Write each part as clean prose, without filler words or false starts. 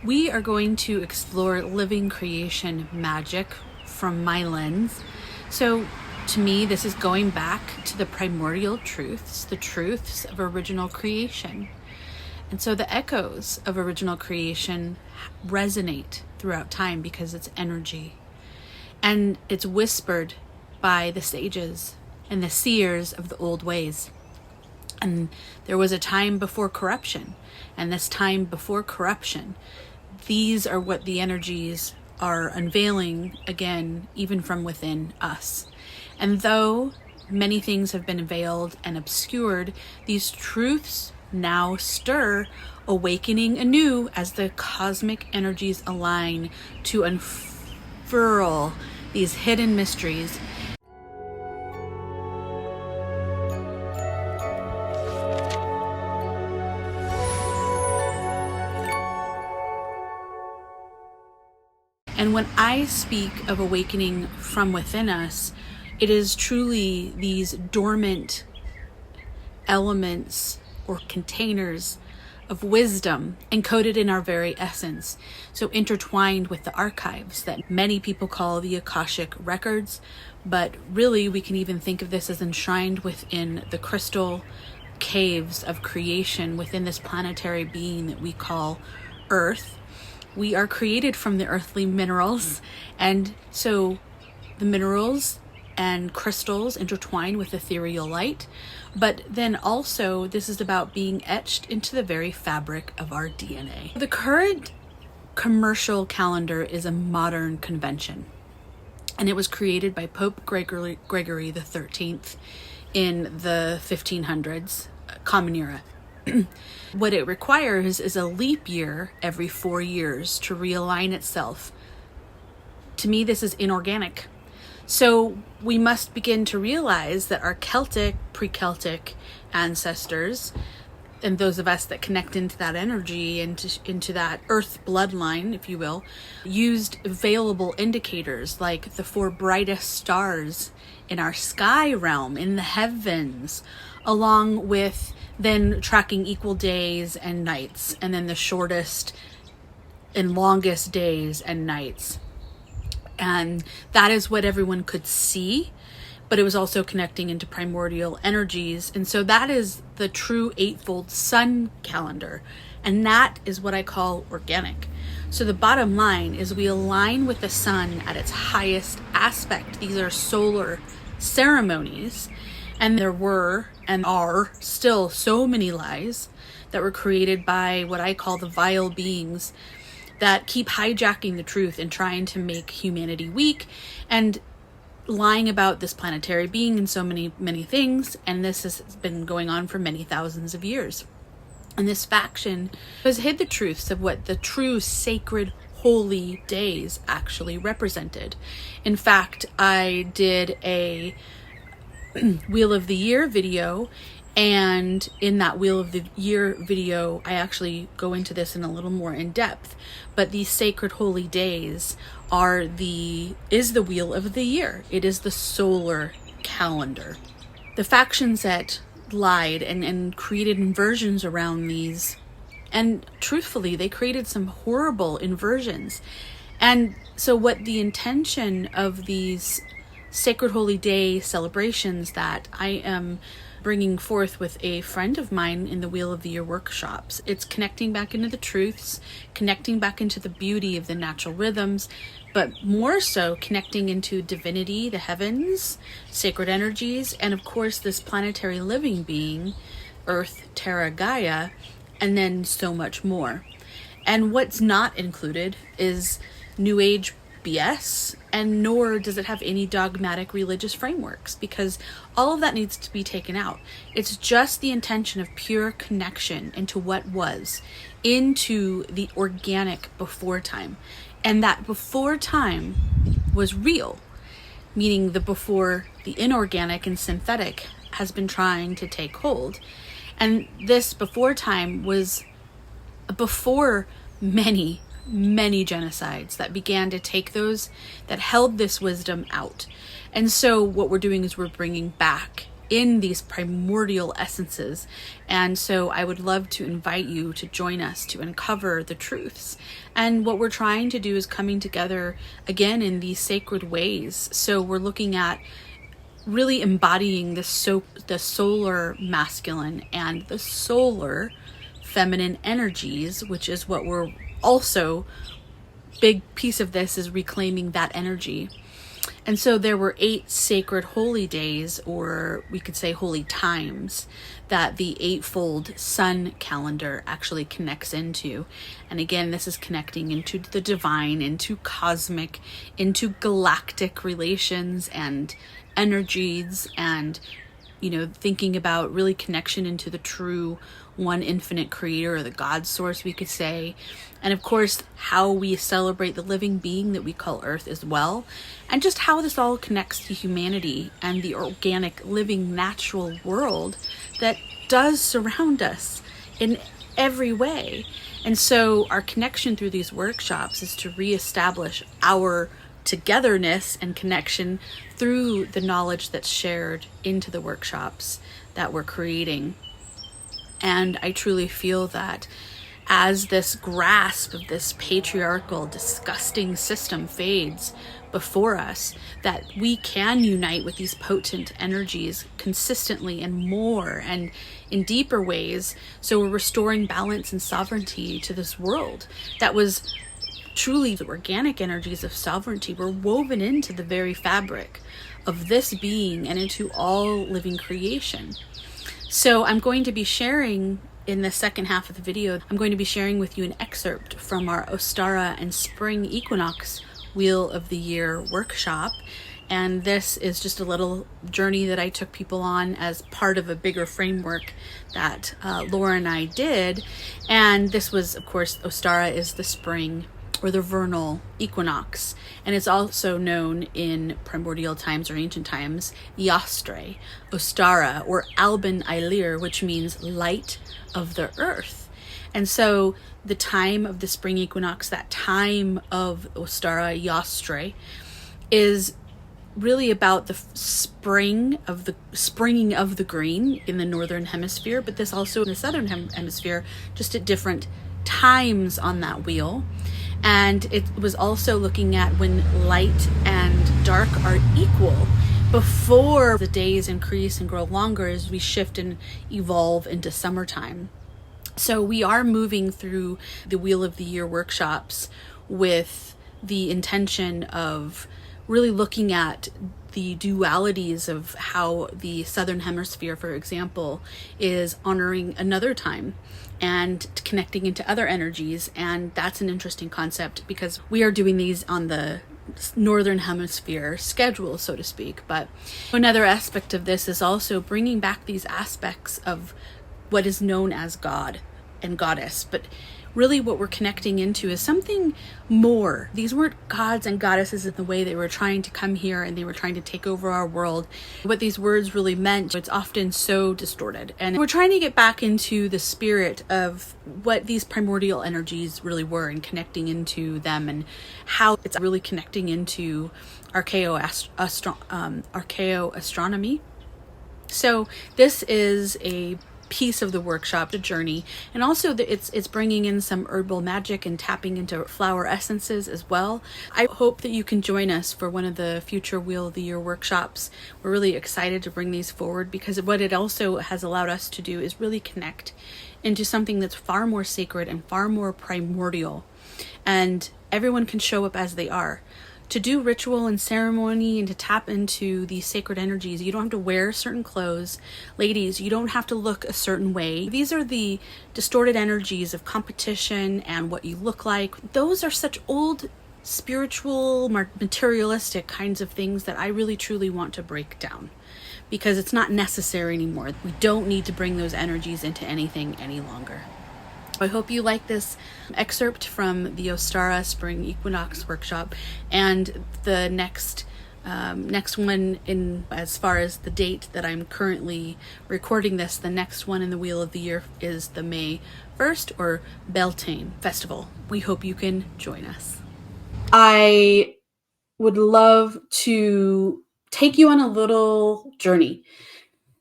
We are going to explore living creation magic from my lens. So to me, this is going back to the primordial truths, the truths of original creation. And so the echoes of original creation resonate throughout time because it's energy. And it's whispered by the sages and the seers of the old ways. And there was a time before corruption. And this time before corruption, these are what the energies are unveiling again, even from within us. And though many things have been veiled and obscured, these truths now stir, awakening anew as the cosmic energies align to unfurl these hidden mysteries. And when I speak of awakening from within us, it is truly these dormant elements or containers of wisdom encoded in our very essence. So intertwined with the archives that many people call the akashic records, but really we can even think of this as enshrined within the crystal caves of creation within this planetary being that we call Earth. We are created from the earthly minerals, and so the minerals and crystals intertwine with ethereal light, but then also this is about being etched into the very fabric of our DNA. The current commercial calendar is a modern convention, and it was created by Pope Gregory the 13th in the 1500s, Common Era. What it requires is a leap year every 4 years to realign itself. To me, this is inorganic. So we must begin to realize that our Celtic, pre-Celtic ancestors, and those of us that connect into that energy, into that earth bloodline, if you will, used available indicators like the 4 brightest stars in our sky realm, in the heavens, along with then tracking equal days and nights, and then the shortest and longest days and nights. And that is what everyone could see, but it was also connecting into primordial energies. And so that is the true eightfold sun calendar. And that is what I call organic. So the bottom line is we align with the sun at its highest aspect. These are solar ceremonies. And there were and are still so many lies that were created by what I call the vile beings that keep hijacking the truth and trying to make humanity weak and lying about this planetary being and so many things. And this has been going on for many thousands of years. And this faction has hid the truths of what the true sacred holy days actually represented. In fact, I did a Wheel of the Year video, and in that Wheel of the Year video I actually go into this in a little more in depth, but these sacred holy days is the Wheel of the Year. It is the solar calendar. The factions that lied and created inversions around these, and truthfully they created some horrible inversions. And so what the intention of these Sacred Holy Day celebrations that I am bringing forth with a friend of mine in the Wheel of the Year workshops, it's connecting back into the truths, connecting back into the beauty of the natural rhythms, but more so connecting into divinity, the heavens, sacred energies, and of course this planetary living being, Earth, Terra, Gaia, and then so much more. And what's not included is New Age BS, and nor does it have any dogmatic religious frameworks, because all of that needs to be taken out. It's just the intention of pure connection into what was, into the organic before time. And that before time was real, meaning the before the inorganic and synthetic has been trying to take hold. And this before time was before many genocides that began to take those that held this wisdom out. And so what we're doing is we're bringing back in these primordial essences. And so I would love to invite you to join us to uncover the truths. And what we're trying to do is coming together again in these sacred ways. So we're looking at really embodying the solar masculine and the solar feminine energies, which is what we're also, big piece of this is reclaiming that energy. And so there were 8 sacred holy days, or we could say holy times, that the Eightfold sun calendar actually connects into. And again, this is connecting into the divine, into cosmic, into galactic relations and energies, and thinking about really connection into the true one infinite creator, or the God source, we could say. And of course, how we celebrate the living being that we call Earth as well. And just how this all connects to humanity and the organic, living, natural world that does surround us in every way. And so our connection through these workshops is to reestablish our togetherness and connection through the knowledge that's shared into the workshops that we're creating. And I truly feel that as this grasp of this patriarchal, disgusting system fades before us, that we can unite with these potent energies consistently and more and in deeper ways. So we're restoring balance and sovereignty to this world that was truly the organic energies of sovereignty were woven into the very fabric of this being and into all living creation. So I'm going to be sharing in the second half of the video, I'm going to be sharing with you an excerpt from our Ostara and Spring Equinox Wheel of the Year workshop. And this is just a little journey that I took people on as part of a bigger framework that Laura and I did. And this was, of course, Ostara is the spring or the vernal equinox, and it's also known in primordial times or ancient times, Yastre, Ostara, or Alban Eilir, which means light of the earth. And so the time of the spring equinox, that time of Ostara, Yastre, is really about the springing of the green in the northern hemisphere, but this also in the southern hemisphere, just at different times on that wheel. And it was also looking at when light and dark are equal before the days increase and grow longer as we shift and evolve into summertime. So we are moving through the Wheel of the Year workshops with the intention of really looking at the dualities of how the southern hemisphere, for example, is honoring another time and connecting into other energies. And that's an interesting concept because we are doing these on the northern hemisphere schedule, so to speak. But another aspect of this is also bringing back these aspects of what is known as God and goddess, but really what we're connecting into is something more. These weren't gods and goddesses in the way they were trying to come here and they were trying to take over our world. What these words really meant, it's often so distorted. And we're trying to get back into the spirit of what these primordial energies really were and connecting into them and how it's really connecting into archaeoastronomy. So this is a piece of the workshop, the journey, and also it's bringing in some herbal magic and tapping into flower essences as well. I hope that you can join us for one of the future Wheel of the Year workshops. We're really excited to bring these forward because what it also has allowed us to do is really connect into something that's far more sacred and far more primordial, and everyone can show up as they are. To do ritual and ceremony and to tap into these sacred energies, you don't have to wear certain clothes. Ladies, you don't have to look a certain way. These are the distorted energies of competition and what you look like. Those are such old spiritual, materialistic kinds of things that I really truly want to break down because it's not necessary anymore. We don't need to bring those energies into anything any longer. I hope you like this excerpt from the Ostara Spring Equinox workshop, and the next one, in as far as the date that I'm currently recording this, the next one in the Wheel of the Year is the May 1st or Beltane Festival. We hope you can join us. I would love to take you on a little journey.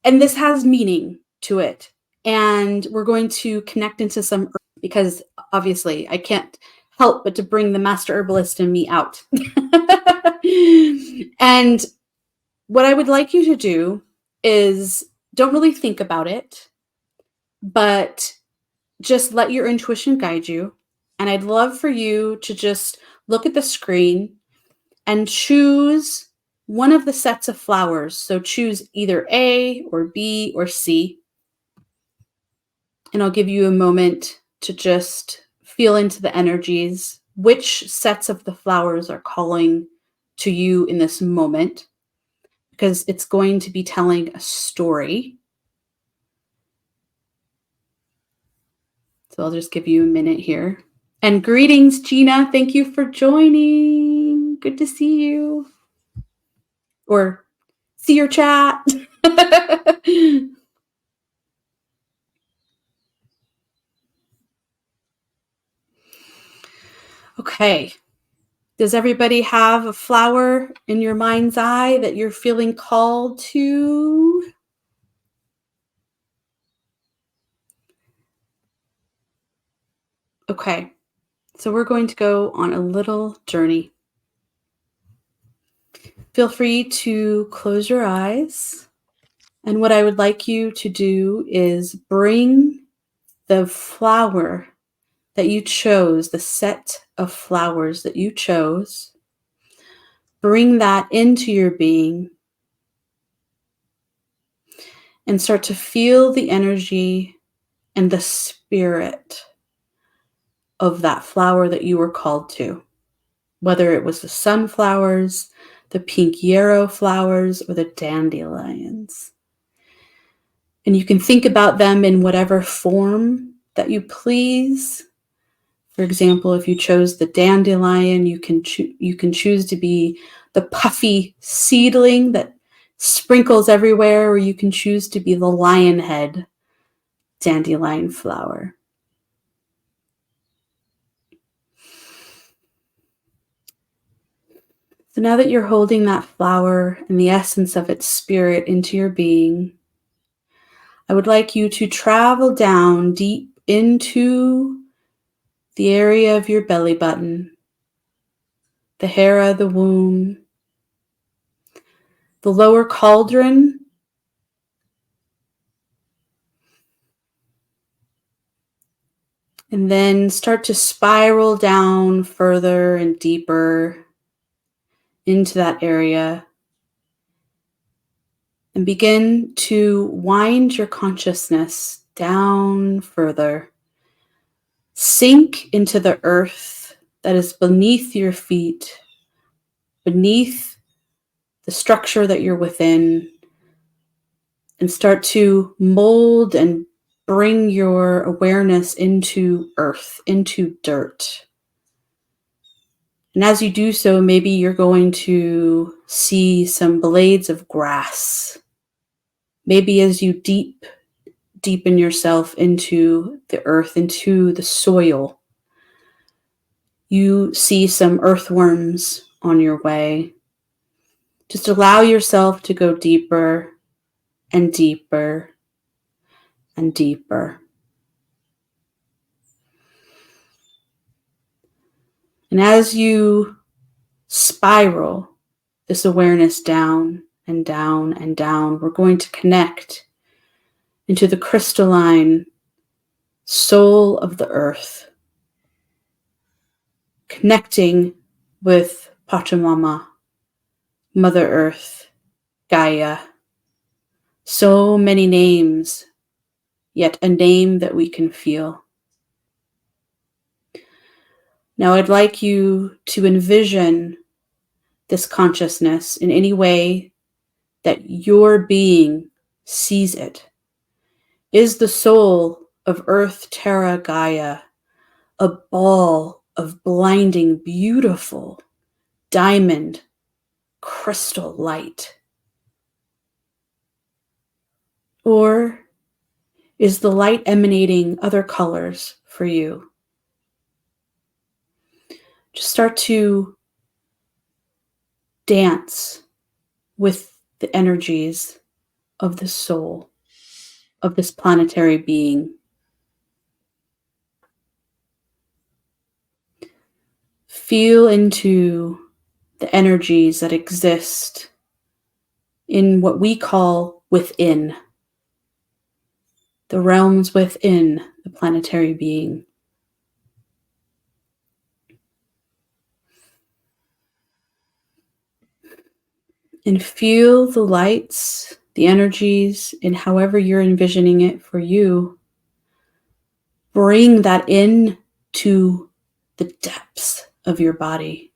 And this has meaning to it. And we're going to connect into some, because obviously I can't help but to bring the master herbalist in me out. And what I would like you to do is don't really think about it, but just let your intuition guide you. And I'd love for you to just look at the screen and choose one of the sets of flowers. So choose either A or B or C. And I'll give you a moment to just feel into the energies, which sets of the flowers are calling to you in this moment, because it's going to be telling a story. So I'll just give you a minute here. And greetings, Gina. Thank you for joining. Good to see you. Or see your chat. Okay. Does everybody have a flower in your mind's eye that you're feeling called to? Okay. So we're going to go on a little journey. Feel free to close your eyes. And what I would like you to do is bring the flower that you chose, the set of flowers that you chose, bring that into your being and start to feel the energy and the spirit of that flower that you were called to, whether it was the sunflowers, the pink yarrow flowers, or the dandelions. And you can think about them in whatever form that you please. For example, if you chose the dandelion, you can choose to be the puffy seedling that sprinkles everywhere, or you can choose to be the lion head dandelion flower. So now that you're holding that flower and the essence of its spirit into your being, I would like you to travel down deep into the area of your belly button, the hera, the womb, the lower cauldron, and then start to spiral down further and deeper into that area, and begin to wind your consciousness down further. Sink into the earth that is beneath your feet, beneath the structure that you're within, and start to mold and bring your awareness into earth, into dirt. And as you do so, maybe you're going to see some blades of grass. Maybe as you deepen yourself into the earth, into the soil, you see some earthworms on your way. Just allow yourself to go deeper and deeper and deeper. And as you spiral this awareness down and down and down, we're going to connect into the crystalline soul of the earth, connecting with Pachamama, Mother Earth, Gaia. So many names, yet a name that we can feel. Now I'd like you to envision this consciousness in any way that your being sees it. Is the soul of Earth, Terra, Gaia a ball of blinding, beautiful, diamond, crystal light? Or is the light emanating other colors for you? Just start to dance with the energies of the soul of this planetary being. Feel into the energies that exist in what we call within, the realms within the planetary being. And feel the lights, the energies, and however you're envisioning it for you. Bring that in to the depths of your body.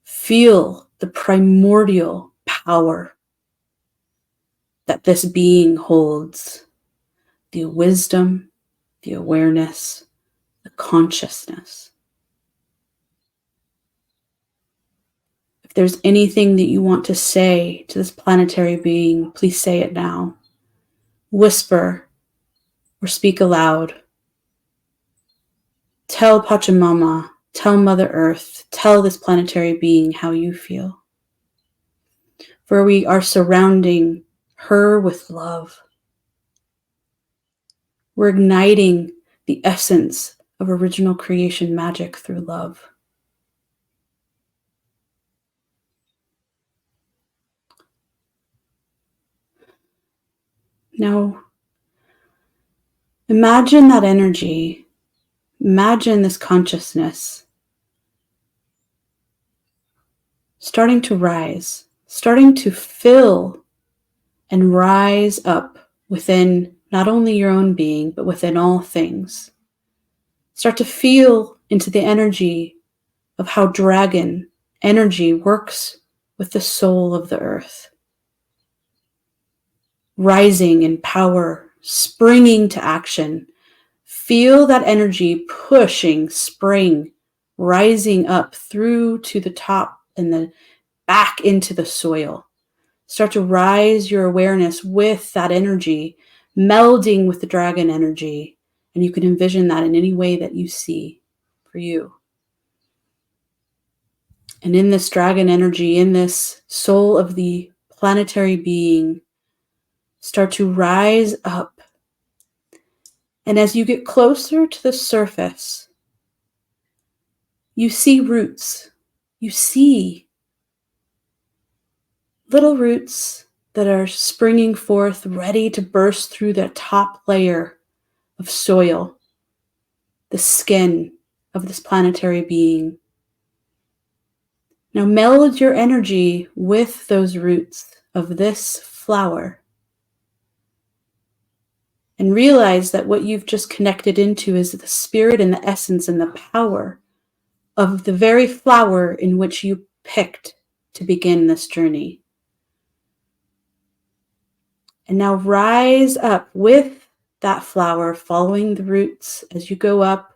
Feel the primordial power that this being holds. The wisdom, the awareness, the consciousness. If there's anything that you want to say to this planetary being, please say it now. Whisper or speak aloud. Tell Pachamama, tell Mother Earth, tell this planetary being how you feel. For we are surrounding her with love. We're igniting the essence of original creation magic through love. Now, imagine that energy, imagine this consciousness starting to rise, starting to fill and rise up within not only your own being, but within all things. Start to feel into the energy of how dragon energy works with the soul of the earth. Rising in power, springing to action. Feel that energy pushing, spring, rising up through to the top and then back into the soil. Start to rise your awareness with that energy, melding with the dragon energy. And you can envision that in any way that you see for you. And in this dragon energy, in this soul of the planetary being, start to rise up. And as you get closer to the surface, you see roots. You see little roots that are springing forth, ready to burst through the top layer of soil, the skin of this planetary being. Now meld your energy with those roots of this flower and realize that what you've just connected into is the spirit and the essence and the power of the very flower in which you picked to begin this journey. And now rise up with that flower, following the roots as you go up,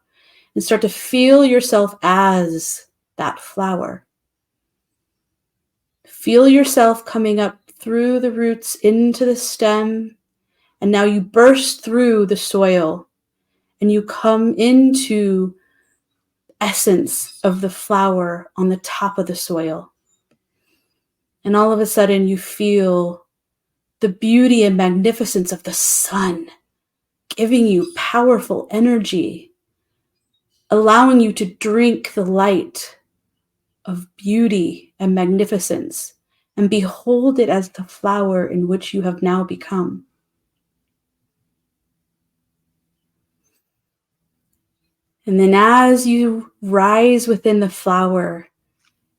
and start to feel yourself as that flower. Feel yourself coming up through the roots into the stem, and now you burst through the soil and you come into essence of the flower on the top of the soil. And all of a sudden you feel the beauty and magnificence of the sun giving you powerful energy, allowing you to drink the light of beauty and magnificence and behold it as the flower in which you have now become. And then as you rise within the flower,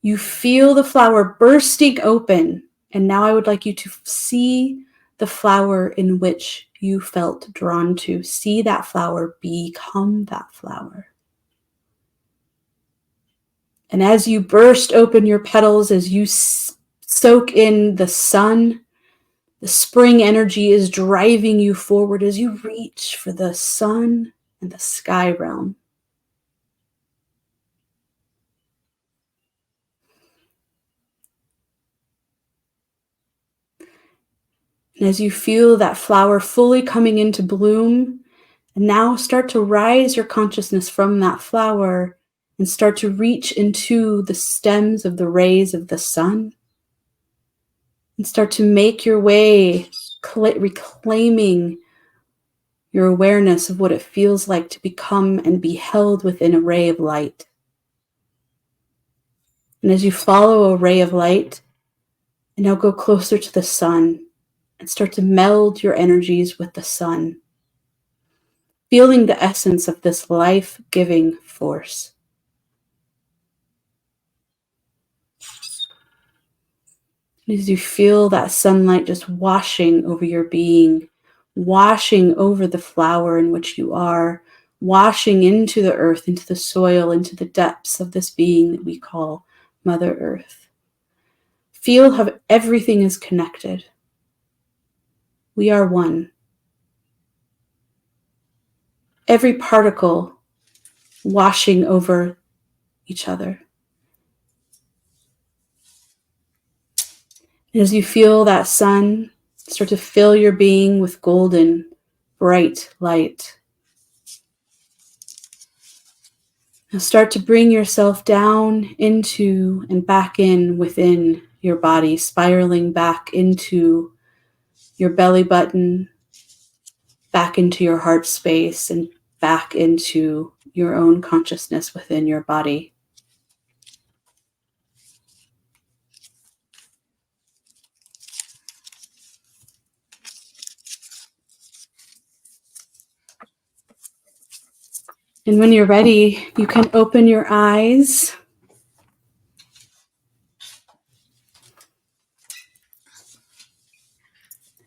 you feel the flower bursting open. And now I would like you to see the flower in which you felt drawn to. See that flower, become that flower. And as you burst open your petals, as you soak in the sun, the spring energy is driving you forward as you reach for the sun and the sky realm. And as you feel that flower fully coming into bloom, and now start to rise your consciousness from that flower and start to reach into the stems of the rays of the sun. And start to make your way, reclaiming your awareness of what it feels like to become and be held within a ray of light. And as you follow a ray of light, and now go closer to the sun and start to meld your energies with the sun, feeling the essence of this life-giving force. As you feel that sunlight just washing over your being, washing over the flower in which you are, washing into the earth, into the soil, into the depths of this being that we call Mother Earth. Feel how everything is connected. We are one. Every particle washing over each other. And as you feel that sun start to fill your being with golden, bright light, now start to bring yourself down into and back in within your body, spiraling back into your belly button, back into your heart space, and back into your own consciousness within your body. And when you're ready, you can open your eyes.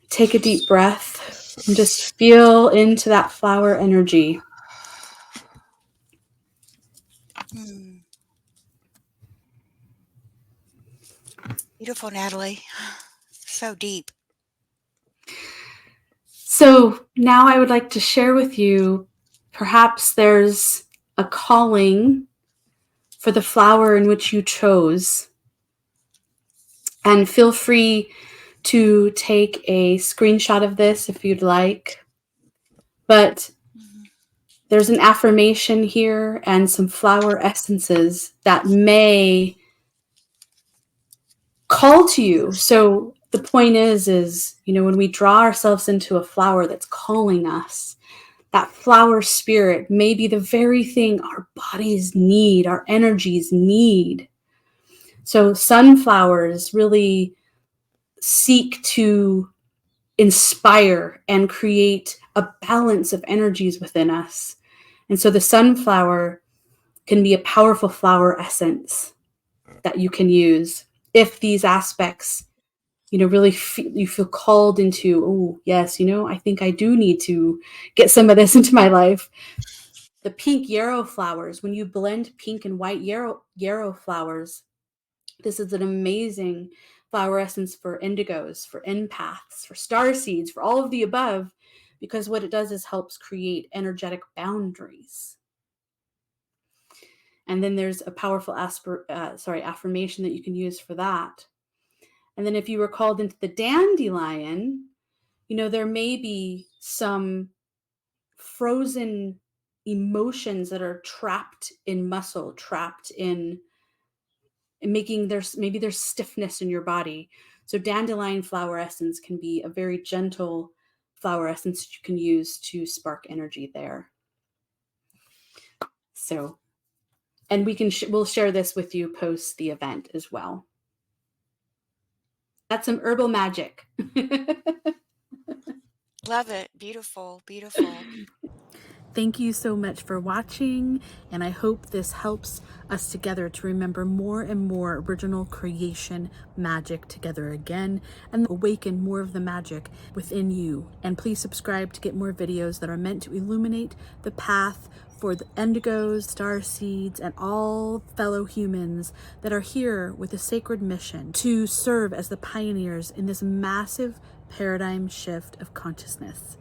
Take a deep breath and just feel into that flower energy. Beautiful, Natalie. So deep. So now I would like to share with you, perhaps there's a calling for the flower in which you chose. And feel free to take a screenshot of this if you'd like. But there's an affirmation here and some flower essences that may call to you. So the point is, when we draw ourselves into a flower that's calling us, that flower spirit may be the very thing our bodies need, our energies need. So sunflowers really seek to inspire and create a balance of energies within us. And so the sunflower can be a powerful flower essence that you can use if these aspects, really you feel called into, oh, yes, I think I do need to get some of this into my life. The pink yarrow flowers, when you blend pink and white yarrow flowers, this is an amazing flower essence for indigos, for empaths, for star seeds, for all of the above, because what it does is helps create energetic boundaries. And then there's a powerful affirmation that you can use for that. And then if you were called into the dandelion, there may be some frozen emotions that are trapped in muscle, trapped in making maybe there's stiffness in your body. So dandelion flower essence can be a very gentle flower essence you can use to spark energy there. So, and we'll share this with you post the event as well. That's some herbal magic. Love it. Beautiful, beautiful. Thank you so much for watching, and I hope this helps us together to remember more and more original creation magic together again, and awaken more of the magic within you. And please subscribe to get more videos that are meant to illuminate the path for the indigos, star seeds, and all fellow humans that are here with a sacred mission to serve as the pioneers in this massive paradigm shift of consciousness.